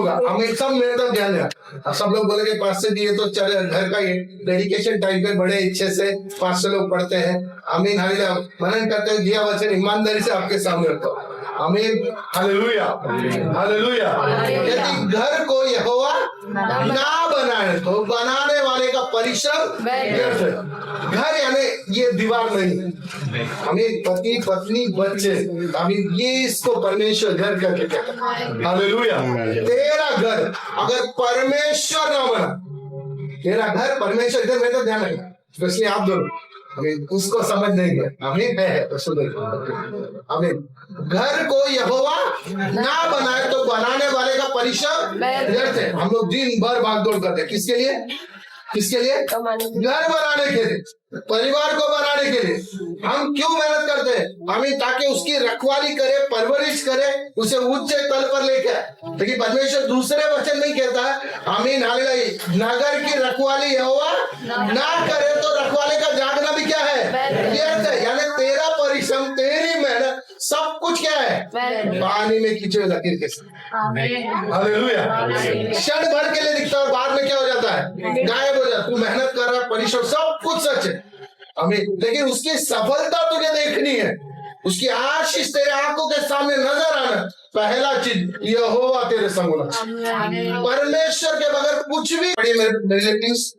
होगा। हमें सब मेरे तरफ ध्यान देना। सब लोग बोले कि पास से दिए तो चले, घर का डेडिकेशन टाइम पे बड़े इच्छे से 500 लोग पढ़ते हैं। आमीन हालेलुया, मनन करते हैं, दिया वचन ईमानदारी से आपके सामने रखो। आमीन हालेलुया हालेलुया। यदि घर को यहोवा ना बनाए तो बनाने वाले का परिश्रम व्यर्थ है। घर यानी ये दीवार नहीं, हमें पति पत्नी बच्चे, हमें ये इसको परमेश्वर घर करके कहता है। हालेलुया। तेरा घर अगर परमेश्वर ना बना, तेरा घर परमेश्वर, इधर मेरा ध्यान रखना, स्पेशली आप दोनों उसको समझ नहीं गया। हमें है तो सुन, हमें घर को यहोवा ना बनाए तो बनाने वाले का परिश्रम व्यर्थ है। हम लोग दिन भर भागदौड़ करते हैं, किसके लिए? किसके लिए? घर बनाने के लिए, परिवार को बनाने के लिए। हम क्यों मेहनत करते हैं? हमें ताकि उसकी रखवाली करे, परवरिश करे, उसे ऊंचे तल पर लेके आए। लेकिन परमेश्वर दूसरे वचन में कहता है, आमीन हालेलुया, नगर की रखवाली यहोवा ना करे तो रखवाले का जागना भी क्या है? व्यर्थ है। यानी तेरा परिश्रम, तेरी मेहनत, सब कुछ क्या है? पानी में कीचड़ लकीर के साथ। हालेलुया। क्षण भर के लिए दिखता है और बाद में क्या हो जाता है? गायब हो जाता है। तू मेहनत कर रहा है, परिश्रम, सब कुछ सच है, हमें, लेकिन उसकी सफलता तुझे देखनी है, उसकी आशीष तेरे आंखों के सामने नजर आना। पहला चीज यहोवा तेरे संग होना चाहिए। परमेश्वर के बगैर कुछ भी। मेरे रिलेटिव्स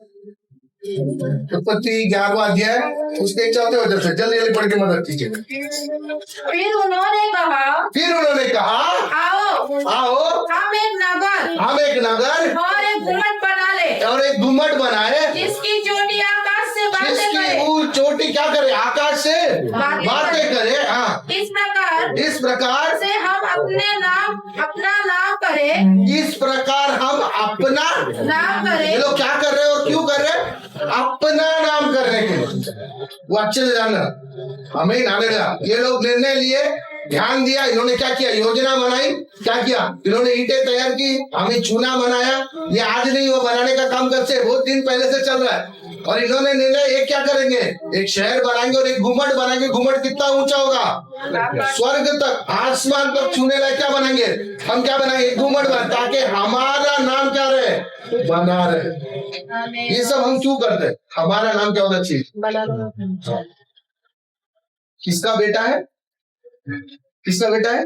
उत्पत्ति 11वां अध्याय उसके 4वें वचन से जल्दी जल्दी पढ़ के मदद कीजिए। फिर उन्होंने कहा आओ हम एक नगर और एक घुमट बनाए जिसकी चोटी आकाश से बातें करे। वो चोटी क्या करे? आकाश से बातें करे। हाँ, इस प्रकार से हम अपना नाम करें। इस प्रकार हम अपना नाम करें। ये लोग क्या कर रहे हैं और क्यों कर रहे हैं? अपना नाम करने के लिए। वो अच्छे से जानना, हमें नालेगा। ये लोग निर्णय लिए, ध्यान दिया, इन्होंने क्या किया? योजना बनाई। क्या किया? इन्होंने ईंटें तैयार की, हमें चूना बनाया। ये आज नहीं, वो बनाने का काम करते बहुत दिन पहले से चल रहा है। और इन्होंने निर्णय, एक क्या करेंगे? एक शहर बनाएंगे और एक घुमट बनाएंगे। घुमट कितना ऊंचा होगा? स्वर्ग तक, आसमान तक छूने लायक क्या बनाएंगे? हम क्या बनाएंगे? घुमट बना, ताकि हमारा नाम क्या रहे? बना रहे। ये सब हम क्यों करते हैं? हमारा नाम क्या होना चाहिए? किसका बेटा है? किसका बेटा है?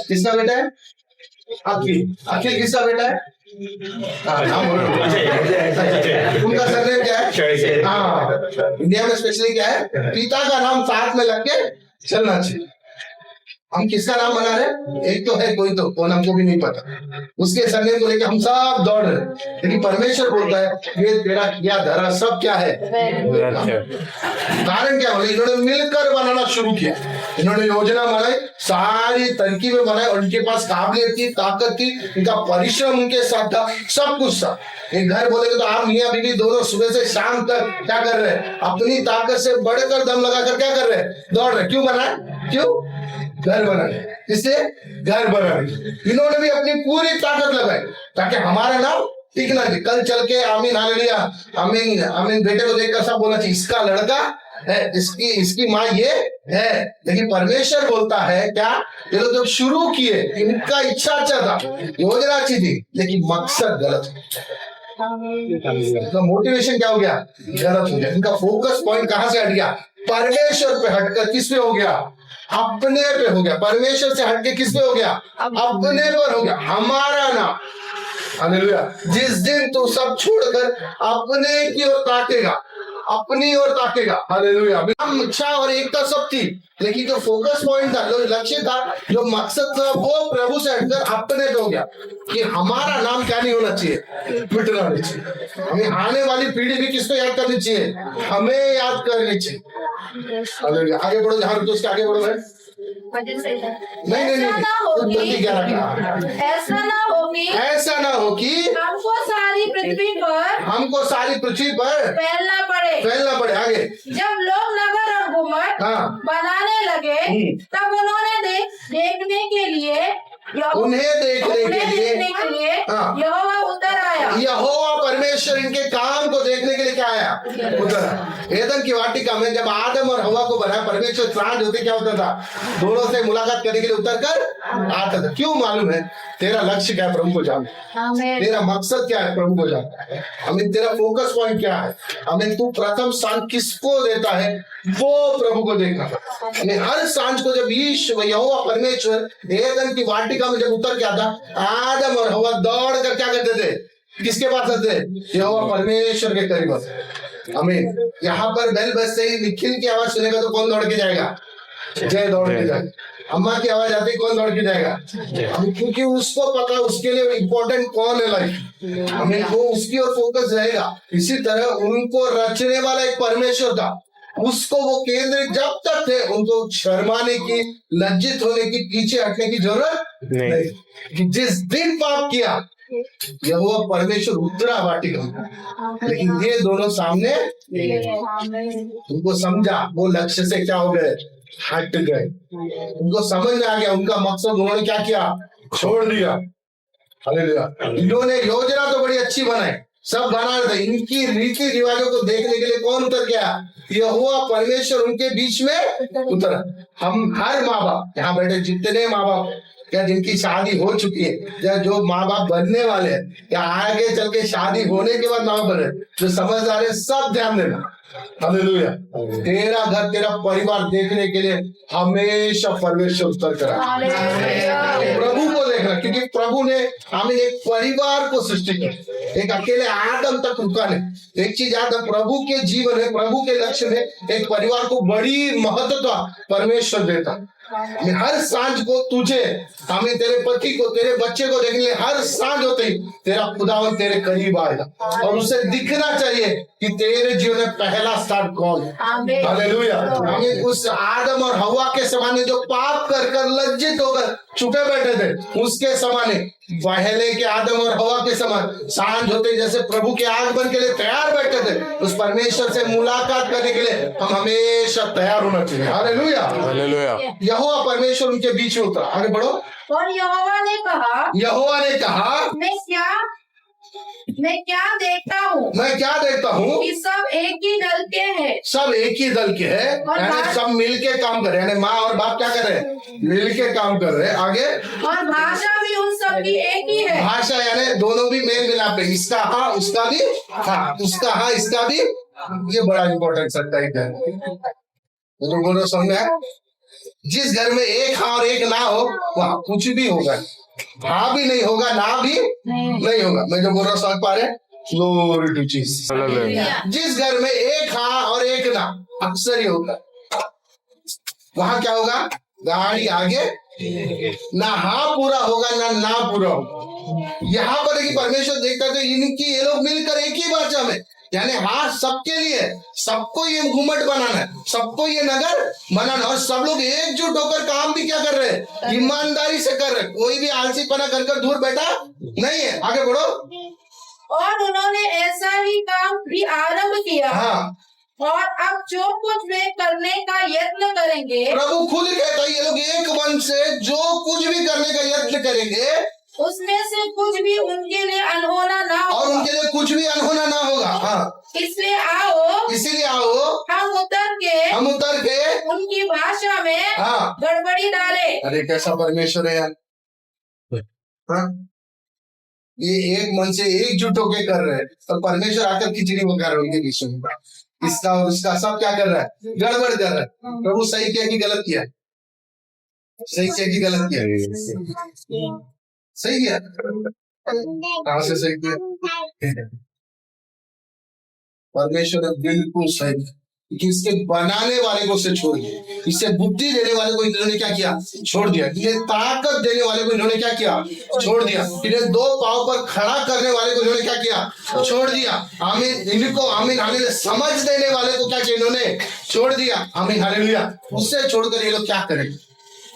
किसका बेटा है? अखिल किसका बेटा है? उनका सरनेम क्या है? हाँ, इंडिया में स्पेशली क्या है? पिता का नाम साथ में लग के चलना चाहिए। हम किसका नाम बना रहे? एक तो है कोई, तो कौन हमको भी नहीं पता, उसके सरनेम को लेकर हम सब दौड़ रहे। लेकिन परमेश्वर बोलता है ये तेरा किया धरा सब क्या है? कारण क्या बोले? इन्होंने मिलकर बनाना शुरू किया, इन्होंने योजना बनाई, सारी तरकीबें बनाई, और उनके पास काबिलियत थी, ताकत थी, इनका परिश्रम उनके साथ था, सब कुछ था। एक घर बोलेगे तो आप मियां बीवी दोनों सुबह से शाम तक क्या कर रहे हैं? अपनी ताकत से बढ़कर दम लगाकर क्या कर रहे हैं? दौड़ रहे। क्यों बना? क्यों? घर बनाने। इससे घर बनाने इन्होंने भी अपनी पूरी ताकत लगाई ताकि हमारा नाम टिकना चाहिए। कल चल के आमीन हालेलुया, आमीन आमीन, बेटे को देखकर सब बोलना चाहिए इसका लड़का है, इसकी माँ ये है। लेकिन परमेश्वर बोलता है क्या? ये लोग जब शुरू किए, इनका इच्छा अच्छा था, योजना अच्छी थी, लेकिन मकसद गलत। तो मोटिवेशन क्या हो गया? गलत हो गया। इनका फोकस पॉइंट कहां से हट गया? परमेश्वर पे हटकर किस पे हो गया? अपने पे हो गया। परमेश्वर से हटके किस पे हो गया? अपने पर हो गया। हमारा नाम, हालेलुया। जिस दिन तू सब छोड़कर अपने की ओर ताकेगा, अपनी ओर ताकेगा, हालेलुया। इच्छा और एकता सब थी, लेकिन जो फोकस पॉइंट था, जो लक्ष्य था, जो मकसद था, वो प्रभु से हटकर अपने पे हो गया कि हमारा नाम क्या नहीं होना चाहिए? मिटना नहीं चाहिए। हमें आने वाली पीढ़ी भी किसको याद करनी चाहिए? हमें याद करनी चाहिए। हालेलुया। आगे बढ़ो, जहां रुको उसके आगे बढ़ो। नहीं, ऐसा ना हो कि हमको सारी पृथ्वी पर फैलना पड़े। आगे जब लोग नगर और घुमट बनाने लगे, तब उन्होंने देखने के लिए यहोवा उतर आया आया। यहोवा परमेश्वर इनके काम को देखने के लिए क्या आया? उतर। एदन की वाटिका में जब आदम और हवा को बनाया परमेश्वर, सांझ होते क्या होता था? दोनों से मुलाकात करने के लिए उतर कर आता था। क्यों मालूम है? तेरा लक्ष्य क्या है प्रभु को जानना, तेरा मकसद क्या है प्रभु को जानना है, हमें तेरा फोकस पॉइंट क्या है, हमें तू प्रथम स्थान किसको देता है वो प्रभु को देखना। हमें हर सांझ को जब ईश्वर यहोवा परमेश्वर एदन की वाटिका में जब उतर के आता, आदम और हवा दौड़ कर क्या करते थे? किसके पास आते? यहोवा परमेश्वर के करीब आते। हमें यहाँ पर बेल बजते ही निखिल की आवाज सुनेगा तो कौन दौड़ के जाएगा? जय दौड़ के जाएगा। अम्मा की आवाज आती कौन दौड़ के जाएगा? क्योंकि उसको पता उसके लिए इम्पोर्टेंट कौन है लाइफ, हमें वो उसकी ओर फोकस रहेगा। इसी तरह उनको रचने वाला एक परमेश्वर था, उसको वो केंद्र जब तक थे उनको शर्माने की, लज्जित होने की, पीछे हटने की जरूरत नहीं। जिस दिन पाप किया यहोवा परमेश्वर उतरा वाटिका में, लेकिन ये दोनों सामने उनको समझा, वो लक्ष्य से क्या हो गए? हट गए। उनको समझ में आ गया उनका मकसद, उन्होंने क्या किया? छोड़ दिया। हालेलुया। इन्होंने योजना तो बड़ी अच्छी बनाई, सब बना रहे थे, इनकी रीति रिवाजों को देखने के लिए कौन उतर गया? यहोवा परमेश्वर उनके बीच में उतरा। हम हर माँ बाप यहाँ बैठे जितने माँ बाप क्या जिनकी शादी हो चुकी है या जो माँ बाप बनने वाले हैं या आगे चल के शादी होने के बाद माँ बाप बने, जो समझदार है सब ध्यान देना। हालेलुया। तेरा घर तेरा परिवार देखने के लिए हमेशा परमेश्वर उतर कर प्रभु को देखना, क्योंकि प्रभु ने हमें एक परिवार को सृष्टि किया, एक अकेले आदम तक रुका नहीं। एक चीज याद है, प्रभु के जीवन में, प्रभु के लक्ष्य में एक परिवार को बड़ी महत्वता परमेश्वर देता। हर सांझ को तुझे, हमें तेरे पति को, तेरे बच्चे को देखने हर सांझ होते ही तेरा खुदावन तेरे करीब आएगा और उसे दिखना चाहिए कि तेरे जीवन में पहला स्थान कौन है। हालेलुया। हमें उस आदम और हवा के समान जो पाप कर कर लज्जित होकर छुपे बैठे थे, उसके समान पहले के आदम और हवा के समान सांझ होते जैसे प्रभु के आगमन के लिए तैयार बैठे थे, उस परमेश्वर से मुलाकात करने के लिए हम हमेशा तैयार होना चाहिए। हालेलुया। हालेलुया। यहोवा परमेश्वर उनके बीच में उतरा। आगे बढ़ो। और यहोवा ने कहा मैं क्या देखता हूँ कि सब एक ही दल के हैं। सब एक ही दल के हैं, यानी सब मिलके काम कर रहे हैं, यानी माँ और बाप क्या कर रहे हैं? मिलके काम कर रहे हैं। आगे। और भाषा भी उन सब की एक ही है। भाषा यानी दोनों भी मेल मिलाप है, इसका हाँ उसका भी हाँ, उसका हाँ इसका भी। ये बड़ा इंपॉर्टेंट सकता है, तो बोलो समझ। जिस घर में एक हाँ और एक ना हो वहाँ कुछ भी होगा, हाँ भी नहीं होगा, ना भी नहीं होगा। मैं जो बोल रहा समझ पा रहे? Glory to Jesus. जिस घर में एक हाँ और एक ना अक्सर ही होगा, वहाँ क्या होगा? गाड़ी आगे ना हाँ पूरा होगा ना पूरा होगा। यहाँ पर कि परमेश्वर देखता है इनकी ये लोग मिलकर एक ही भाषा में, यानी हाँ सबके लिए, सबको ये घुमट बनाना है, सबको ये नगर बनाना, और सब लोग एकजुट होकर काम भी क्या कर रहे हैं? ईमानदारी से कर रहे हैं। कोई भी आलसीपना कर दूर बैठा नहीं है। आगे बढ़ो। और उन्होंने ऐसा ही काम भी आरंभ किया। हाँ। और अब जो कुछ वे करने का यत्न करेंगे, प्रभु खुद कहता है ये लोग एक मन से जो कुछ भी करने का यत्न करेंगे, उसमें से कुछ भी उनके लिए अनहोना ना होगा। और उनके लिए कुछ भी अनहोना ना होगा। हाँ। इसीलिए आओ हम उतर के उनकी भाषा में हाँ गड़बड़ी डाले। अरे कैसा परमेश्वर है यार। हाँ? ये एक मन से एकजुट होके कर रहे हैं, और परमेश्वर आकर खिचड़ी पका रहे उनके बीच में, इसका और उसका सब क्या कर रहा है? गड़बड़ कर रहा है। प्रभु सही किया कि गलत किया? सही किया कि गलत किया? सही किया। कहाँ से सही किया? परमेश्वर ने बिल्कुल सही, कि इसके बनाने वाले को उसे छोड़ दिया, इसे बुद्धि देने वाले को इन्होंने क्या किया? छोड़ दिया। इन्हें ताकत देने वाले को इन्होंने क्या किया? छोड़ दिया। इन्हें दो पांव पर खड़ा करने वाले को इन्होंने क्या किया? छोड़ दिया। आमीन। इनको आमीन हालेलुया समझ देने वाले को क्या किया? इन्होंने छोड़ दिया। आमीन हालेलुया। उससे छोड़कर ये लोग क्या करेंगे?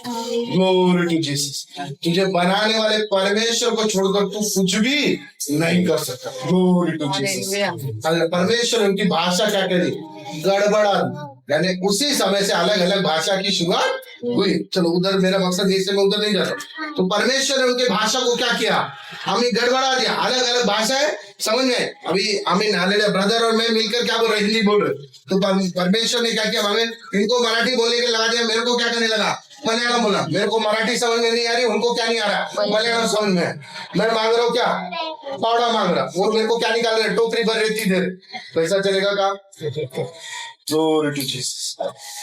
Glory to Jesus. तुझे बनाने वाले परमेश्वर को छोड़कर तू कुछ भी नहीं कर सकता। Glory to Jesus. परमेश्वर उनकी भाषा क्या करी? गड़बड़ा, यानी उसी समय से अलग अलग भाषा की शुरुआत हुई। चलो उधर मेरा मकसद इससे मैं उधर नहीं जा रहा। तो परमेश्वर ने उनके भाषा को क्या किया, हमें गड़बड़ा दिया, अलग अलग भाषा है, समझ में। अभी हमें हालेलुया ब्रदर और मैं मिलकर क्या बोल रहे, हिंदी बोल रहे, तो परमेश्वर ने क्या किया, हमें इनको मराठी बोलने के लगा दिया, मेरे को क्या करने लगा, मलयालम बोला। मेरे को मराठी समझ में नहीं आ रही, उनको क्या नहीं आ रहा, मलयालम समझ में। मैं मांग रहा हूँ क्या, पावड़ा मांग रहा, वो मेरे को क्या निकाल रहे, टोकरी भर रेती दे, पैसा चलेगा काम।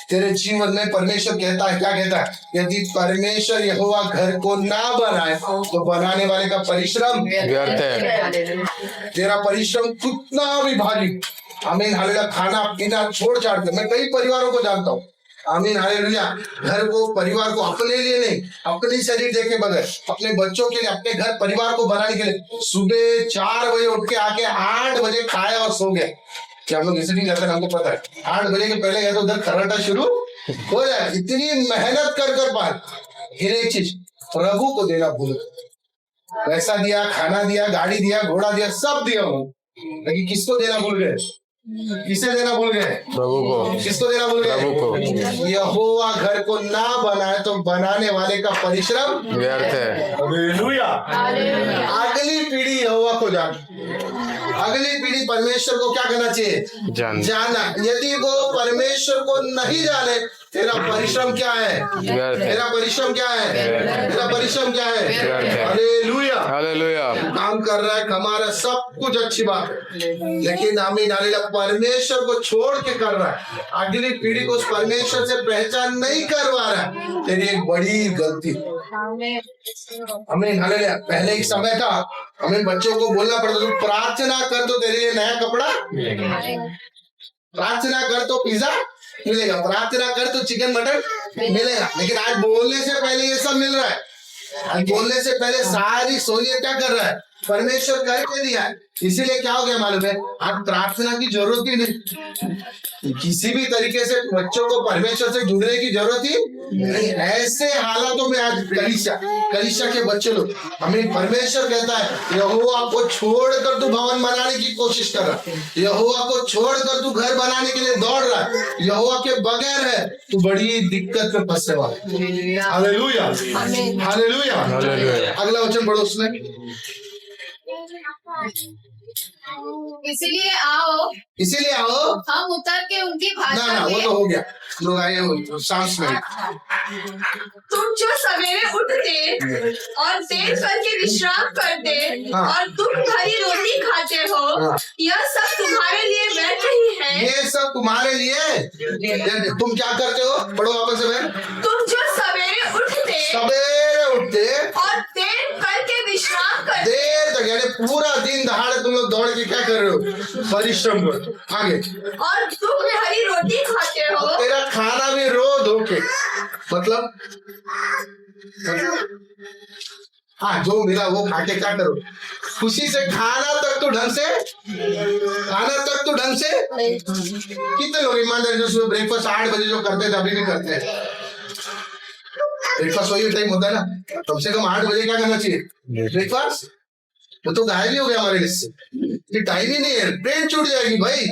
तेरे जीवन में परमेश्वर कहता है, क्या कहता है, यदि परमेश्वर यहोवा घर को ना बनाए तो बनाने वाले का परिश्रम व्यर्थ है। तेरा परिश्रम कितना भी भारी, आमीन हालेलुया, खाना पीना छोड़ छाड़ के, मैं कई परिवारों को जानता हूँ, आमीन हालेलुया, घर को परिवार को अपने लिए नहीं, अपनी शरीर देखे बगैर, अपने बच्चों के लिए, अपने घर परिवार को बनाने के लिए सुबह 4 बजे उठ के आके 8 बजे खाया और सो गया। क्या हम लोग विजिटिंग जाते हैं, हमको पता है 8 बजे के पहले या तो उधर खर्राटा शुरू हो जाए। इतनी मेहनत कर कर पाए, फिर एक चीज प्रभु को देना भूल, पैसा दिया, खाना दिया, गाड़ी दिया, घोड़ा दिया, सब दिया वो, लेकिन किसको देना भूल गए, किसे देना भूल गए, प्रभु को। किसको देना भूल प्रभु को। गए। यहोवा घर को ना बनाए तो बनाने वाले का परिश्रम व्यर्थ है। हालेलुया। अगली पीढ़ी यहोवा को जान, अगली पीढ़ी परमेश्वर को क्या करना चाहिए, जाना। यदि वो परमेश्वर को नहीं जाने, तेरा परिश्रम क्या है, तेरा परिश्रम क्या है, तेरा परिश्रम क्या है। Hallelujah, hallelujah. काम कर रहा है, कमा रहा है, सब कुछ अच्छी बात है, लेकिन आमीन हालेलुया परमेश्वर को छोड़ के कर रहा है, अगली पीढ़ी को उस परमेश्वर से पहचान नहीं करवा रहा है, तेरी एक बड़ी गलती। आमीन हालेलुया। पहले एक समय था, हमें बच्चों को बोलना पड़ता था, प्रार्थना कर तो तेरे लिए नया कपड़ा, प्रार्थना कर तो पिज्जा मिलेगा, प्रार्थना कर तो चिकन मटन मिलेगा। लेकिन आज बोलने से पहले ये सब मिल रहा है, आज बोलने से पहले सारी सोनियत क्या कर रहा है, परमेश्वर करके दिया है। इसीलिए क्या हो गया मालूम है, आज प्रार्थना की जरूरत ही नहीं, किसी भी तरीके से बच्चों को परमेश्वर से जुड़ने की जरूरत ही नहीं। ऐसे हालातों में आज कलीसिया के बच्चे लोग, हमें परमेश्वर कहता है यहोवा को छोड़कर तू भवन बनाने की कोशिश कर रहा है, यहोवा को छोड़कर तू घर बनाने के लिए दौड़ रहा है, यहोवा के बगैर है तू बड़ी दिक्कत में फंसने वाला है। Hallelujah, hallelujah. अगला वचन पढ़ो उसमें, इसीलिए आओ हम उतर के उनकी भाषा ना वो तो हो गया, लोग आए सांस में। तुम जो सवेरे उठते और देर करके विश्राम करते और तुम हरी रोटी खाते हो, यह सब तुम्हारे लिए व्यर्थ ही है। ये सब तुम्हारे लिए, तुम क्या करते हो, पढ़ो वापस से। तुम जो सवेरे उठते और देर करके विश्राम करते, देर तक यानी पूरा दिन दहाड़े तुम लोग दौड़ के क्या कर रहे हो, परिश्रम कर, आगे, और तुम हरी रोटी खाते हो, तेरा खाना भी रो धो के, मतलब हाँ जो मिला वो खा के क्या करो, खुशी से खाना तक तो ढंग से, कितने लोग ईमानदारी से सुबह ब्रेकफास्ट 8 बजे जो करते थे अभी भी करते हैं, ब्रेकफास्ट वही टाइम होता है ना, कम से कम 8 बजे क्या करना चाहिए ब्रेकफास्ट, तो गायब ही हो गया हमारे लिस्ट से, टाइम ही नहीं है, ट्रेन छूट जाएगी भाई।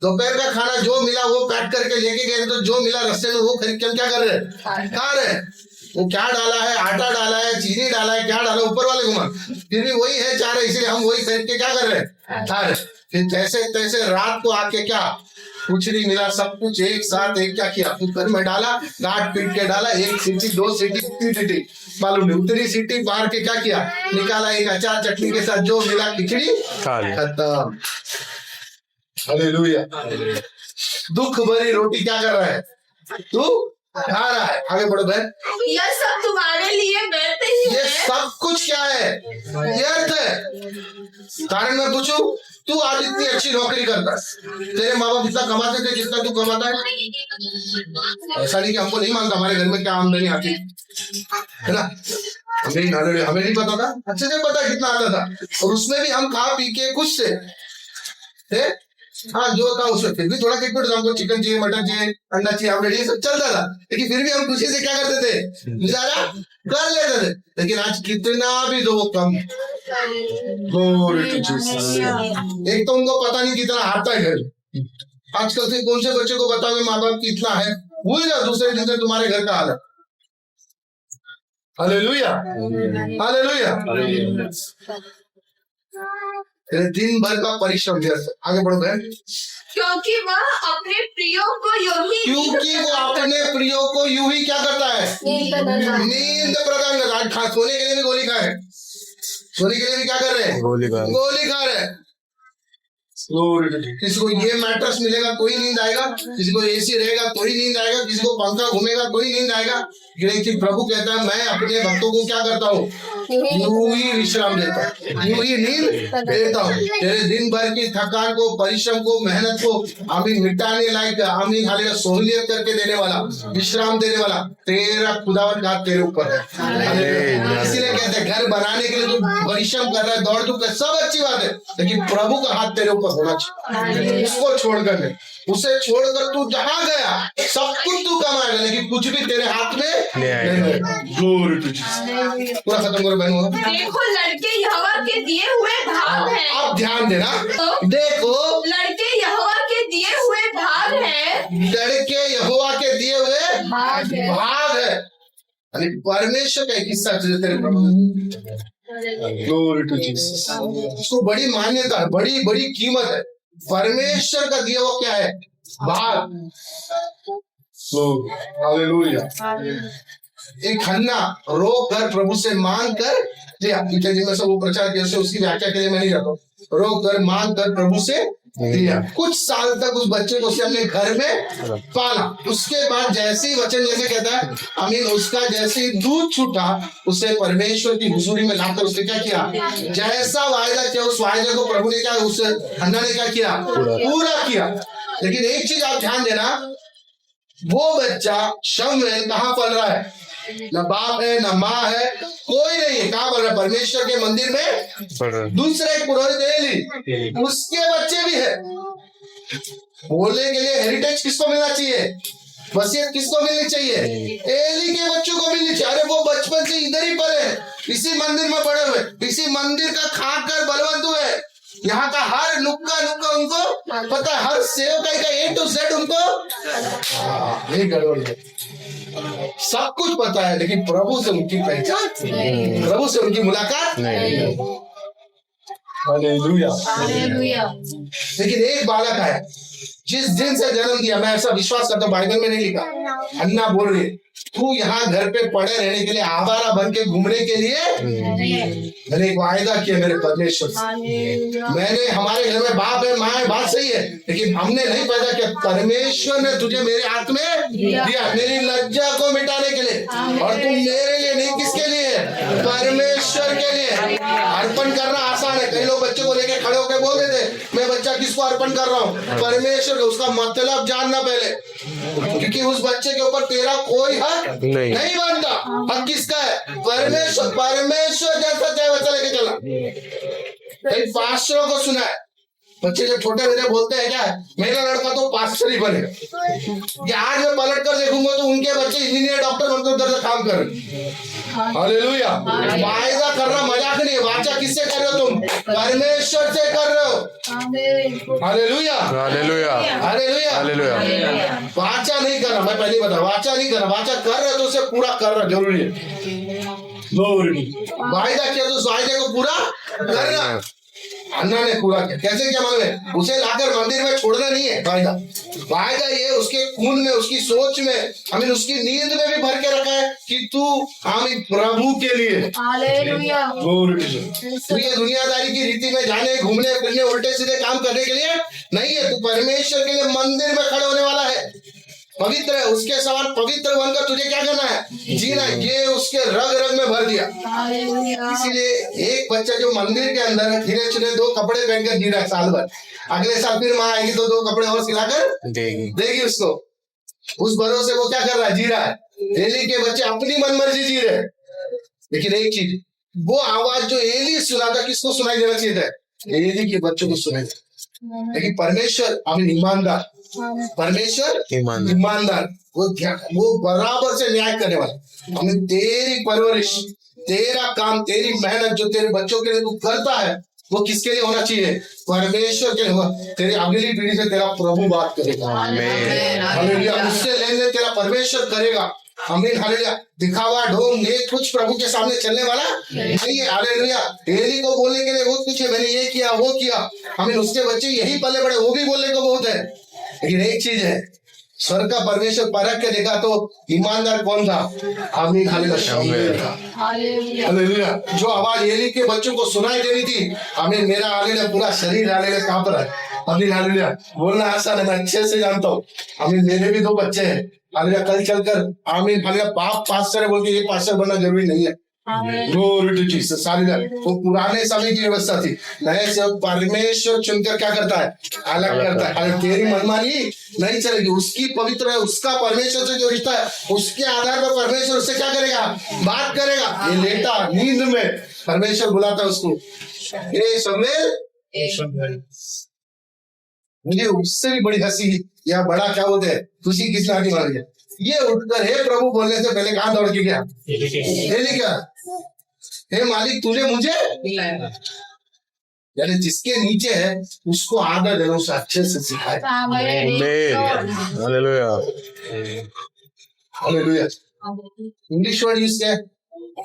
दोपहर का खाना जो मिला वो पैक करके लेके गए, तो जो मिला रास्ते में वो खरीद के क्या कर रहे हैं, खा रहे हैं। वो क्या डाला है, आटा डाला है, चीनी डाला है, क्या डाला, ऊपर वाले घुमा, फिर भी वही है चाह रहे, इसलिए हम वही खरीद के क्या कर रहे हैं, खा रहे। फिर जैसे तैसे रात को आके क्या कुछ नहीं मिला, सब कुछ एक साथ एक क्या किया, कुकर में डाला, काट पीट के डाला, 1 सीटी 2 सीटी 3 सीटी मालूम नहीं, उतनी सीटी मार के क्या किया, निकाला, एक अचार चटनी के साथ जो मिला खिचड़ी खत्म। हालेलुया। दुख भरी रोटी क्या कर रहा है, तू खा रहा है। आगे बढ़ो बहन, यह सब तुम्हारे लिए व्यर्थ ही है। ये सब कुछ क्या है, व्यर्थ है। कारण मैं पूछूं, तू आज इतनी अच्छी नौकरी करता है, तेरे माँ बाप इतना कमाते थे जितना तू कमाता है, ऐसा नहीं कि हमको नहीं मानता हमारे घर में क्या आमदनी आती है ना, हमें नहीं पता था, अच्छे से पता कितना आता था, और उसमें भी हम खा पी के खुश थे। हाँ जो था उसमें फिर भी थोड़ा किटपिट, हमको चिकन चाहिए, मटन चाहिए, अंडा चाहिए, ऑमलेट ये सब चलता था, लेकिन फिर भी हम खुशी से क्या करते थे, गुजारा कर लेते थे। लेकिन आज कितना भी दो कम, एक तो उनको पता नहीं कितना आता है घर, आजकल से कौन से बच्चे को बताओगे माँ बाप की इतना है, भूल जाओ दूसरे दिन से तुम्हारे घर का हालत। Hallelujah, hallelujah. दिन भर का परिश्रम व्यर्थ। आगे बढ़ो बहन। क्योंकि वह अपने प्रियो को यूं ही क्योंकि वो अपने प्रियो को यूं ही क्या करता है, नींद प्रदान करता है। सोने के लिए भी गोली खा है, सोने के लिए भी क्या कर रहे हैं, गोली खा रहे हैं। किसी को ये मैट्रेस मिलेगा तो ही नींद आएगा, किसी को एसी रहेगा तो ही नींद आएगा, किसी को पंखा घूमेगा तो ही नींद आएगा। लेकिन प्रभु कहता है मैं अपने भक्तों को क्या करता हूँ, यूं ही विश्राम देता हूँ, यूं ही नींद देता हूँ। तेरे दिन भर की थकान को, परिश्रम को, मेहनत को आमीन मिटाने लायक, आमीन हालेलुया सहूलियत करके देने वाला, विश्राम देने वाला तेरा खुदावंद का तेरे ऊपर है। इसीलिए कहते हैं घर बनाने के लिए तू परिश्रम कर रहा है, दौड़ धूप कर, सब अच्छी बात है, लेकिन प्रभु का हाथ तेरे ऊपर होना चाहिए। उसको छोड़कर नहीं, उसे छोड़कर तू जहां गया सब कुछ तू कमाएगा, लेकिन कुछ भी तेरे हाथ में नहीं। पूरा खत्म करो बहनों। देखो लड़के यहोवा के दिए हुए भाग हैं। आप ध्यान देना, देखो लड़के यहोवा के दिए हुए भाग हैं, लड़के यहोवा के दिए हुए भाग है। परमेश्वर का एक हिस्सा तेरे प्रभु, उसको बड़ी मान्यता है, बड़ी बड़ी कीमत है। परमेश्वर का दिया हुआ क्या है, भाग। हालेलुया। एक हन्ना रो कर प्रभु से मांग कर, पिछले दिन में सब वो प्रचार किया, उसकी व्याख्या के लिए मैं नहीं जाता हूँ। रो कर मांग कर प्रभु से दिया। कुछ साल तक उस बच्चे को उसने अपने घर में पाला। उसके बाद जैसे ही वचन जैसे कहता है आमीन, उसका जैसे ही दूध छूटा, उसे परमेश्वर की हुजूरी में लाकर उसने क्या किया, जैसा वायदा किया उस वायदे को प्रभु ने क्या, उस हन्ना ने क्या किया, पूरा किया। लेकिन एक चीज आप ध्यान देना, वो बच्चा शमूएल कहाँ पल रहा है, न बाप है न माँ है, कोई नहीं है। कहाँ पल रहा है, परमेश्वर के मंदिर में। दूसरा एक पुरोहित एली, उसके बच्चे भी है। बोलने के लिए हेरिटेज किसको मिलना चाहिए, वसीयत किसको मिलनी चाहिए, एली के बच्चों को मिलनी चाहिए। अरे वो बचपन से इधर ही पले, इसी मंदिर में बड़े हुए, इसी मंदिर का खाकर बलवंत हुए। यहाँ का हर नुक्का नुक्का उनको पता है, हर सेवकाई का A to Z उनको नहीं गड़बड़ है, सब कुछ पता है, लेकिन प्रभु से उनकी पहचान, प्रभु से उनकी मुलाकात नहीं। हालेलुया। लेकिन एक बालक आया जिस दिन से जन्म दिया, मैं ऐसा विश्वास करता हूँ, बाइबल में नहीं लिखा, अन्ना बोल रही तू यहाँ घर पे पड़े रहने के लिए, आवारा बन के घूमने के लिए मैंने एक वायदा किया मेरे परमेश्वर से। मैंने हमारे घर में बाप है माँ है, बात सही है, लेकिन हमने नहीं पैदा किया, परमेश्वर ने तुझे मेरे हाथ में दिया मेरी लज्जा को मिटाने के लिए। और तुम मेरे लिए नहीं, किसके लिए, परमेश्वर के लिए। अर्पण करना आसान है, कई लोग बच्चे को लेके खड़े होकर बोल देते मैं बच्चा किसको अर्पण कर रहा हूँ, परमेश्वर को। उसका मतलब जानना पहले, क्योंकि उस बच्चे के ऊपर तेरा कोई हक नहीं बनता। हक किसका है, परमेश्वर। परमेश्वर जैसा चाहे बच्चा लेके चला। कई पास्टरों को सुना है, बच्चे जब छोटे बच्चे बोलते हैं क्या, मेरा लड़का तो पास्टर ही बनेगा, कि आज मैं पलट कर देखूंगा तो उनके बच्चे इंजीनियर डॉक्टर बनकर उधर से काम कर रहे। हालेलुया। वायदा करना मजाक नहीं है, वाचा किससे कर रहे हो तुम, परमेश्वर से कर रहे हो। Hallelujah, hallelujah, hallelujah, hallelujah. वाचा नहीं कर रहा, मैं पहले बता, वाचा नहीं कर रहा, वाचा कर रहे तो उसे पूरा करना जरूरी है। वायदा किया तो उस वायदे को पूरा करना। अन्ना ने पूरा किया, कैसे क्या मालूम है, उसे लाकर मंदिर में छोड़ना नहीं है। वायदा, वायदा ये उसके खून में, उसकी सोच में, हमें उसकी नींद में भी भर के रखा है कि तू हमें प्रभु के लिए, हालेलुया, तू ये दुनियादारी की रीति में जाने घूमने फिरने उल्टे सीधे काम करने के लिए नहीं है। तू परमेश्वर के लिए मंदिर में खड़े होने वाला है, पवित्र है, उसके समान पवित्र बनकर तुझे क्या करना है, जीना है। ये उसके रग रग में भर दिया। इसीलिए एक बच्चा जो मंदिर के अंदर है, धीरे धीरे 2 कपड़े पहनकर जी रहा है साल भर, अगले साल फिर माँ आएगी तो 2 कपड़े और सिलाकर देगी उसको। उस भरोसे वो क्या कर रहा है, जी रहा है। एली के बच्चे अपनी मनमर्जी जी रहे। लेकिन एक चीज, वो आवाज जो एली सुना था, किसको सुनाई देना चाहिए था, एली के बच्चों को सुनाई। लेकिन परमेश्वर हमें ईमानदार, परमेश्वर ईमानदार, वो बराबर से न्याय करने वाला। हमें तेरी परवरिश, तेरा काम, तेरी मेहनत जो तेरे बच्चों के लिए तू करता है, वो किसके लिए होना चाहिए? परमेश्वर के लिए। तेरी अगली पीढ़ी से तेरा प्रभु बात करेगा। हालेलुया। उससे लेन देन तेरा परमेश्वर करेगा। आमीन हालेलुया। दिखावा ढोंग ये कुछ प्रभु के सामने चलने वाला नहीं है। हालेलुया। एली को बोलने के लिए बहुत कुछ है, मैंने ये किया वो किया। आमीन। उसके बच्चे यही पले बड़े, वो भी बोलने को बहुत है, लेकिन एक चीज है, स्वर्ग का परमेश्वर परख के देखा तो ईमानदार कौन था? आमीन हालेलुया। हालेलुया। जो आवाज एली के बच्चों को सुनाई देनी थी, आमीन, मेरा हालेलुया पूरा शरीर हालेलुया कांप रहा है। आमीन हालेलुया। बोलना आसान है, मैं अच्छे से जानता हूँ। आमीन। मेरे भी 2 बच्चे हैं। हालेलुया। कल चलकर आमीन हालेलुया बाप पास्टर है बोल के ये पास्टर बनना जरूरी नहीं है। Glory to Jesus। हालेलुया। वो पुराने समय की व्यवस्था थी, नए से परमेश्वर चुनकर क्या करता है? अलग करता है। हालेलुया। तेरी मनमानी नहीं चलेगी, उसकी पवित्र है, उसका परमेश्वर से जो रिश्ता है उसके आधार पर परमेश्वर उससे क्या करेगा? बात करेगा। ये लेटा नींद में परमेश्वर बुलाता है उसको, ये शमूएल। मुझे उससे भी बड़ी हंसी या बड़ा क्या बोलते हैं खुशी किस आगे मार गया, ये उठकर हे प्रभु बोलने से पहले कहां दौड़ के गया? एली क्या? हे मालिक तूने मुझे, यानी जिसके नीचे है उसको आदर देना, उसे अच्छे से सिखाए। Hallelujah. Hallelujah. English word use किया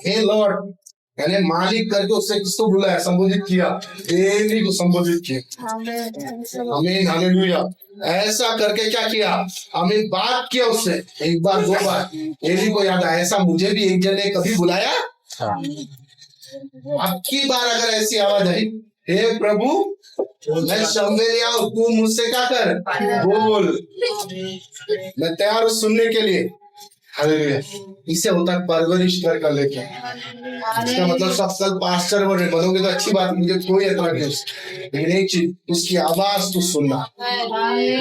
हे लॉर्ड, यानी मालिक करके उससे किसको बुलाया? संबोधित किया, एली को संबोधित किया। आमीन हालेलुया। ऐसा करके क्या किया? आमीन बात किया उससे 1 बार 2 बार। एली को याद आया ऐसा मुझे भी एक जन ने कभी बुलाया। अब की बार अगर ऐसी आवाज आई, हे प्रभु मैं शमूएल हूं, तू मुझसे क्या कर? बोल, मैं तैयार हूं सुनने के लिए। हालेलुया। इसे होता है परवरिश कर लेके। इसका मतलब सब कल पास्टर बनोगे तो अच्छी बात, मुझे कोई एतराज नहीं, लेकिन एक चीज, उसकी आवाज तू सुनना,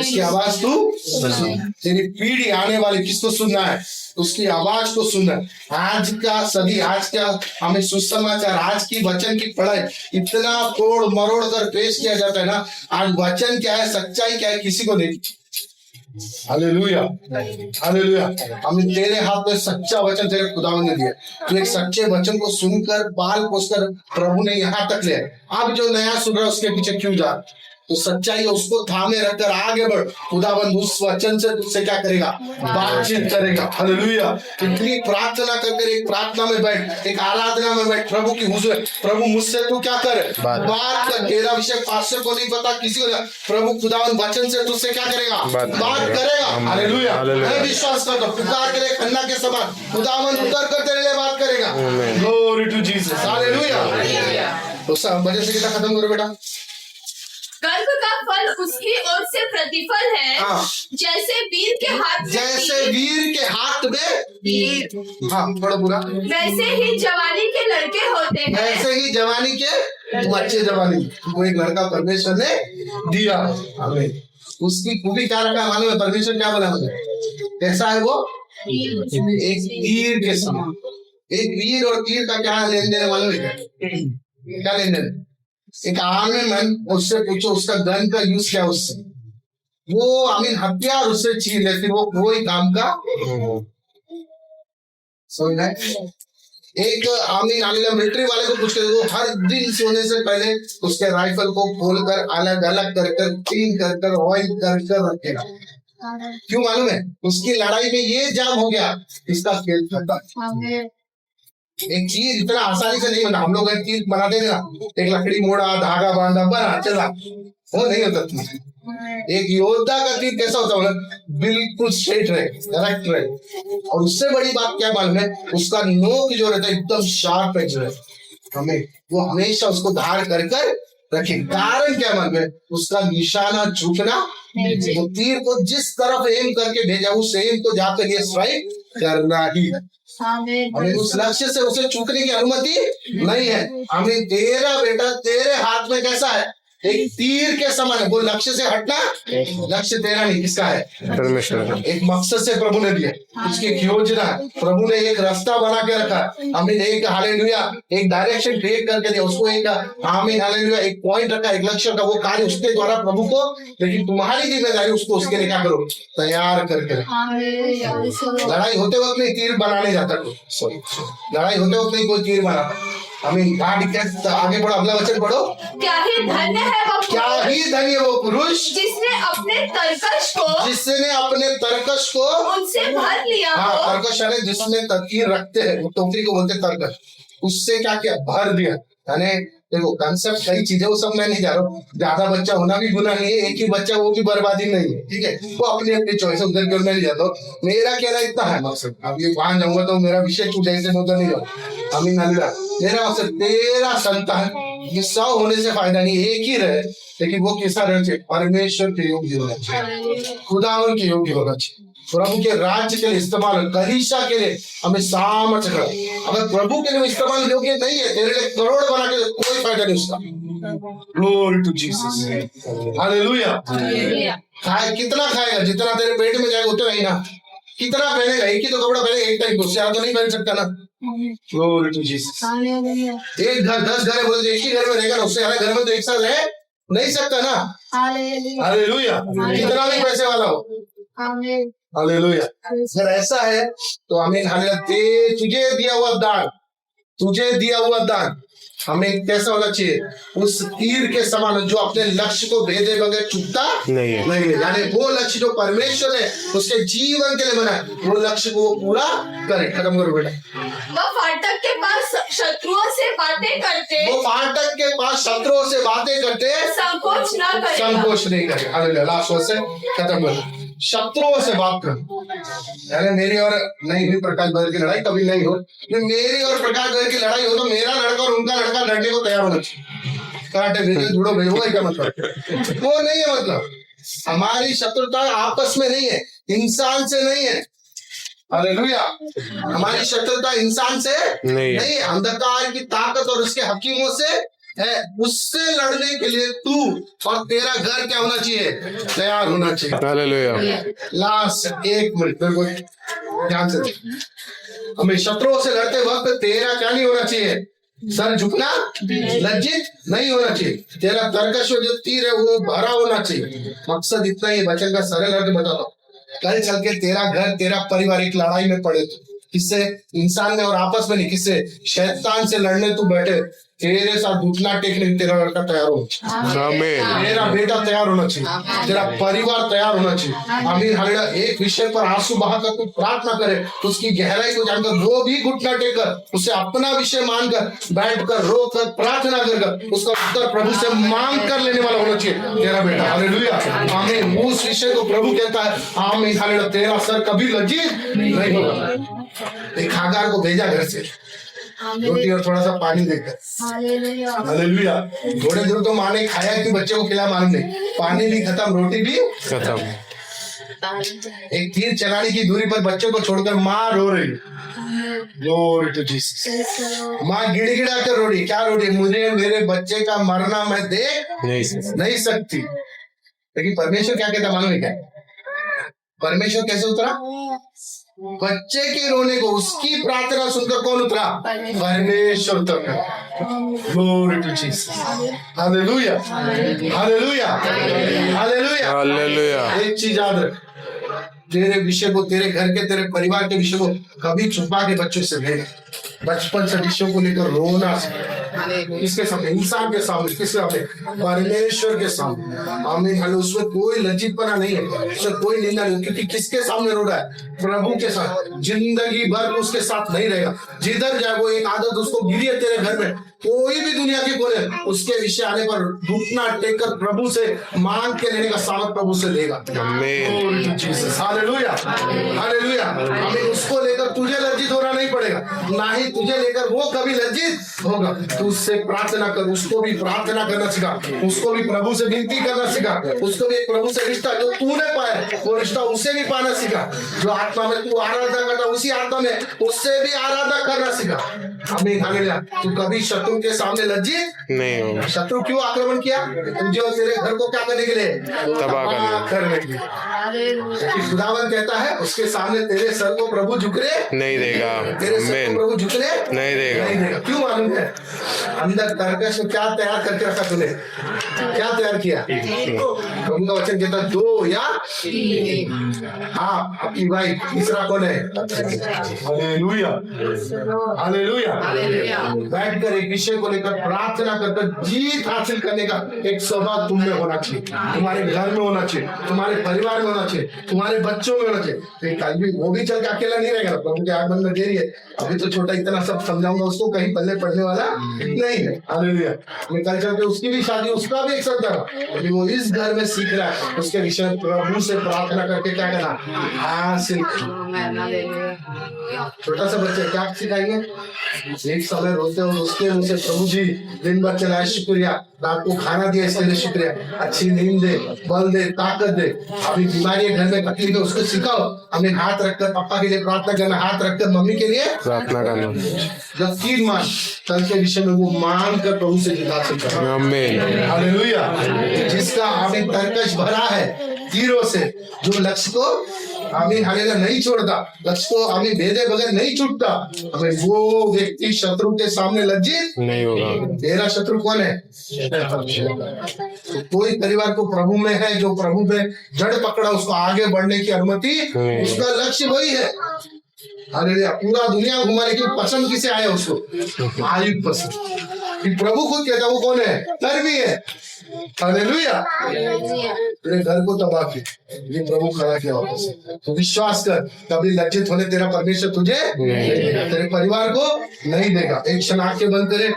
उसकी आवाज तू सुनना। तेरी पीढ़ी आने वाली किसको सुनना है? उसकी आवाज को सुनना। आज का सभी, आज का हमें सुसमाचार, आज की वचन की पढ़ाई इतना तोड़ मरोड़ कर पेश किया जाता है ना, आज वचन क्या है, सच्चाई क्या है, किसी को नहीं। हालेलुया। हालेलुया। हमें तेरे हाथ में सच्चा वचन तेरे खुदावन ने दिया। तो एक सच्चे वचन को सुनकर पाल पोसकर प्रभु ने यहाँ तक ले। अब जो नया सुन रहा है उसके पीछे क्यों जा? तो सच्चाई उसको थामे रखकर आगे बढ़। खुदावन उस वचन से तुझसे क्या करेगा? बातचीत करेगा। हालेलुया। इतनी प्रार्थना करकर एक प्रार्थना में बैठ, एक आराधना में बैठ, प्रभु की हुजूर, प्रभु मुझसे तू क्या कर? बात कर। तेरा विषय पास्टर को नहीं पता, किसी को नहीं। प्रभु खुदावन वचन से तुझसे क्या करेगा? बात करेगा। हालेलुया। मैं विश्वास करता हूँ पुकार के लिए खन्ना के समान खुदावन उतर कर तेरे लिए बात करेगा। Glory to Jesus. हालेलुया। तो सब वजह से कितना खत्म करो बेटा। गर्भ का फल उसकी ओर से प्रतिफल है। जैसे वीर के हाथ में, जैसे वीर के हाथ में तीर। हाँ थोड़ा पूरा। वैसे ही जवानी के लड़के होते हैं। ऐसे ही जवानी के, तुम अच्छे जवानी, वो एक लड़का परमेश्वर ने दिया हमें। उसकी खूबी क्या रखा मालूम है? परमेश्वर क्या बोला मुझे? कैसा है वो? एक तीर के समान। एक वीर और तीर का क्या लेन देन मालूम है? क्या लेन देन? एक आर्मी मैन, उससे पूछो उसका गन का यूज क्या उससे, वो आमीन हथियार उससे छीन ले, फिर वो कोई काम का समझ। एक आमीन हालेलुया मिलिट्री वाले को पूछ कर, वो हर दिन सोने से पहले उसके राइफल को खोलकर अलग अलग कर क्लीन कर ऑयल कर रखेगा। क्यों मालूम है? उसकी लड़ाई में ये जाम हो गया, इसका खेल खत्म। एक चीज इतना आसानी से नहीं बना। हम लोग एक चीज बनाते थे ना, एक लकड़ी मोड़ा, धागा बांधा, बना चला, वो नहीं होता था। एक योद्धा का तीर कैसा होता है? बिल्कुल स्ट्रेट रहे, करेक्ट रहे। और उससे बड़ी बात क्या मालूम है? उसका नोक जो रहता है एकदम शार्प एज रहे। हमें वो हमेशा उसको धार कर रखे। कारण क्या मालूम है? उसका निशाना झुकना। वो तीर को जिस तरफ एम करके भेजा, उस एम को जाकर ये स्ट्राइक करना ही है। हमें उस लक्ष्य से उसे चूकने की अनुमति नहीं है। हमें तेरा बेटा तेरे हाथ में कैसा है? एक तीर के समान है। वो लक्ष्य से हटना, लक्ष्य तेरा नहीं, किसका है? परमेश्वर। एक मकसद से प्रभु ने दिया, उसकी एक योजना, प्रभु ने एक रास्ता बना के रखा। हमें एक हालेलुया एक डायरेक्शन क्रिएट करके दिया उसको, एक आमीन हालेलुया एक पॉइंट रखा, एक लक्ष्य का, वो कार्य उसके द्वारा प्रभु को। लेकिन तुम्हारी जिम्मेदारी उसको उसके लिए क्या करो? तैयार करके। लड़ाई होते वक्त नहीं तीर बनाने जाता, लड़ाई होते वक्त नहीं कोई तीर बनाता। हमें आगे बढ़ो, अगला वचन पढ़ो। क्या ही धन्य है वो क्या ही धन्य वो पुरुष जिसने अपने तरकश को उनसे भर लिया हाँ, हो। तरकश यानी जिसमें तदकीर रखते हैं, वो टोकरी को बोलते हैं तरकश, उससे क्या किया, भर दिया। यानी देखो कंसेप्ट कई चीजें, वो सब मैं नहीं जा रहा हूँ। ज्यादा बच्चा होना भी गुनाह नहीं है, एक ही बच्चा वो भी बर्बादी नहीं है, ठीक है। वो अपनी अपनी चॉइस, उधर की ओर मैं नहीं जाता हूँ। मेरा कहना इतना है मकसद, अब ये वहां जाऊंगा तो मेरा विषय छूट जाएगा, मैं उधर नहीं जाऊँ। अमीन हालेलुया। मेरा मकसद तेरा संतान ये 100 होने से फायदा नहीं, एक ही रहे, लेकिन वो कैसा रहना चाहिए, परमेश्वर के योग्य होना चाहिए, खुदावन के योग्य होना चाहिए, प्रभु के राज्य के लिए इस्तेमाल, कलीसिया के लिए हमें सामर्थ्य कर। अगर प्रभु के लिए इस्तेमाल योग्य नहीं है, तेरे लिए करोड़ बना के कोई फायदा नहीं उसका। Glory to Jesus, hallelujah. कितना खाएगा, जितना तेरे पेट में जाएगा उतना ही ना। कितना पहनेगा, एक ही तो कपड़ा पहनेगा, एक टाइम, उससे ज्यादा तो नहीं पहन सकता ना। Glory to Jesus. एक घर 10 घर है, बोले एक ही घर में रहेगा ना, उससे ज्यादा घर में तो एक साथ रह नहीं सकता ना। हालेलुया। कितना भी पैसे वाला हो, हालेलुया। अगर ऐसा है तो हमें तुझे दिया हुआ दान हमें कैसा होना चाहिए, उस तीर के समान जो अपने लक्ष्य को भेदे बगैर चुकता नहीं है। यानी वो लक्ष्य जो परमेश्वर ने उसके जीवन के लिए बनाया, वो लक्ष्य को पूरा करे। खत्म करो बेटा। वो फाटक के पास शत्रुओं से बातें करते संकोच नहीं करे। हालेलुया। लास्ट वर्ड से खत्म करो। शत्रुओं से बात करो, यानी मेरी और नहीं हुई प्रकाश बदल की लड़ाई कभी नहीं हो। मेरी और प्रकाश बदल की लड़ाई हो तो मेरा लड़का और उनका लड़का लड़ने को तैयार होना चाहिए। कांटे भेजे जुड़ो भाई, वो क्या मतलब, वो नहीं है। मतलब हमारी शत्रुता आपस में नहीं है, इंसान से नहीं है। हालेलुया। हमारी शत्रुता इंसान से नहीं है, अंधकार की ताकत और उसके हकीमों से है। उससे लड़ने के लिए तू और तेरा घर क्या होना चाहिए, तैयार होना चाहिए। हालेलुया। लास्ट 1 मिनट मेरे को ध्यान से, हमें शत्रुओं से लड़ते वक्त तेरा क्या नहीं होना चाहिए, सर झुकना, लज्जित नहीं होना चाहिए। तेरा तरकश जो तीर है वो भरा होना चाहिए। मकसद इतना ही, वचन का सरल अर्थ बताता हूँ। कल चल के तेरा घर, तेरा परिवार एक लड़ाई में पड़े, किससे, इंसान में और आपस में नहीं, किससे, शैतान से लड़ने तू बैठे, तेरे साथ घुटना टेकने तेरा लड़का तैयार होना चाहिए, तेरा बेटा तैयार होना चाहिए, तेरा परिवार तैयार होना चाहिए। आमीन हालेलुया। एक विषय पर आंसू बहाकर तू प्रार्थना करे, उसकी गहराई को जानकर, वो भी घुटना टेककर उसे अपना विषय मानकर बैठकर रोकर प्रार्थना कर उसका उत्तर प्रभु से मांग कर लेने वाला होना चाहिए तेरा बेटा। हालेलुया। आमीन। उस विषय को प्रभु कहता है, आमीन हालेलुया, तेरा सर कभी लज्जित नहीं होगा। एक हागार को भेजा घर से रोटी और थोड़ा सा पानी देकर। हालेलुया। थोड़े दिन तो माँ ने खाया कि बच्चे को खिला, मालूम नहीं, पानी भी खत्म, रोटी भी खत्म। एक तीर चलाने की दूरी पर बच्चे को छोड़कर माँ रो रही। Glory to Jesus. माँ गिड़गिड़ा कर रो रही। क्या रो रही, मुझे मेरे बच्चे का मरना मैं देख नहीं सकती। लेकिन परमेश्वर क्या कहता मालूम है क्या, परमेश्वर कैसे उतरा, बच्चे के रोने को, उसकी प्रार्थना सुनकर कौन उतरा, परमेश्वर उतरा। Glory to Jesus. Hallelujah, hallelujah, hallelujah, hallelujah. एक चीज याद रख, तेरे विषय को, तेरे घर के, तेरे परिवार के विषय को कभी छुपा के बच्चों से नहीं, बचपन से विषयों को लेकर रोना, किसके सामने, इंसान के सामने, किसके सामने, परमेश्वर के सामने। आमीन हालेलुया। उसमें कोई लज्जितपना नहीं है, उसमें कोई निंदा नहीं, क्योंकि किसके सामने रो रहा है, प्रभु के साथ। जिंदगी भर उसके साथ नहीं रहेगा। जिधर जाए वो एक आदत उसको गिरी है तेरे घर में, कोई भी दुनिया के कोने उसके विषय आने पर घुटना टेककर प्रभु से मांग के लेने का सामर्थ प्रभु से लेगा। आमीन। Hallelujah, hallelujah. आमीन। उसको लेकर तुझे लज्जित होना नहीं पड़ेगा, ना ही तुझे लेकर वो कभी लज्जित होगा। तू उससे प्रार्थना कर, उसको भी प्रार्थना करना सिखा, उसको भी प्रभु से विनती करना सिखा, उसको भी प्रभु से रिश्ता जो तूने पाया वो रिश्ता उसे भी पाना सिखा। जो आत्मा में तू आराधना करता, उसी आत्मा में उससे भी आराधना करना सिखा। आमीन हालेलुया। तू कभी शत्रु के सामने लज्जित नहीं होगा। शत्रु क्यों आक्रमण किया, तुझे और तेरे घर को क्या करने के लिए, तबाह करने के लिए। खुदावन कहता है उसके सामने तेरे सर को प्रभु झुकने नहीं देगा, तेरे सर को प्रभु झुकने नहीं देगा। क्यों मालूम है, अंदर तरकश में क्या तैयार करके रखा तूने, क्या तैयार किया। उनका वचन कहता 2 या हाँ आपकी भाई, तीसरा कौन है। Hallelujah, hallelujah. हालेलुया। बैठकर एक विषय को लेकर प्रार्थना कर जीत हासिल करने का एक स्वभाव तुम में होना चाहिए, तुम्हारे घर में होना चाहिए, तुम्हारे परिवार में होना चाहिए, तुम्हारे बच्चों में होना चाहिए। तो कल भी वो भी चल के अकेला नहीं रहेगा, प्रभु के आगमन में देरी है। अभी तो छोटा इतना सब समझाऊंगा उसको, कहीं पल्ले पड़ने वाला नहीं है। हालेलुया। मैं कल चल के उसकी भी शादी, उसका भी एक साथ करा, लेकिन वो इस घर में सीख रहा है, उसके विषय में प्रभु से प्रार्थना करके क्या करना हासिल। छोटा सा बच्चा क्या सिखाएंगे, एक समय रोते हो उसके मुंह से प्रभु जी दिन भर चलाए शुक्रिया, रात को खाना दिया इसके लिए शुक्रिया, अच्छी नींद दे, बल दे, ताकत दे। अभी बीमारी है, घर में तकलीफ है, उसको सिखाओ हमें हाथ रखकर पापा के लिए प्रार्थना करना, हाथ रखकर मम्मी के लिए प्रार्थना करना। यकीन मान कल के विषय में वो मांग कर प्रभु से जिता सकता है। आमीन। हालेलुया। जिसका अभी तरकश भरा है तीरों से, जो लक्ष्य को आमीन हालेलुया नहीं छोड़ता, लक्ष्य को आमीन भेदे बगैर नहीं छूटता, हमें वो व्यक्ति शत्रु के सामने लज्जित नहीं होगा। तेरा शत्रु कौन है? तो कोई परिवार को प्रभु में है, जो प्रभु में जड़ पकड़ा, उसको आगे बढ़ने की अनुमति, उसका लक्ष्य वही है। हालेलुया। पूरा दुनिया घुमा, लेकिन पसंद किसे आया उसको? आयु पसंद। कि प्रभु खुद कहता वो कौन है? धर्मी है। हालेलुया। तेरे घर को तबाह किया, ये प्रभु खड़ा किया वापस। तो विश्वास कर, कभी लज्जित होने तेरा परमेश्वर तुझे नहीं देगा, तेरे परिवार को नहीं देगा। एक क्षण आंखें बंद करे।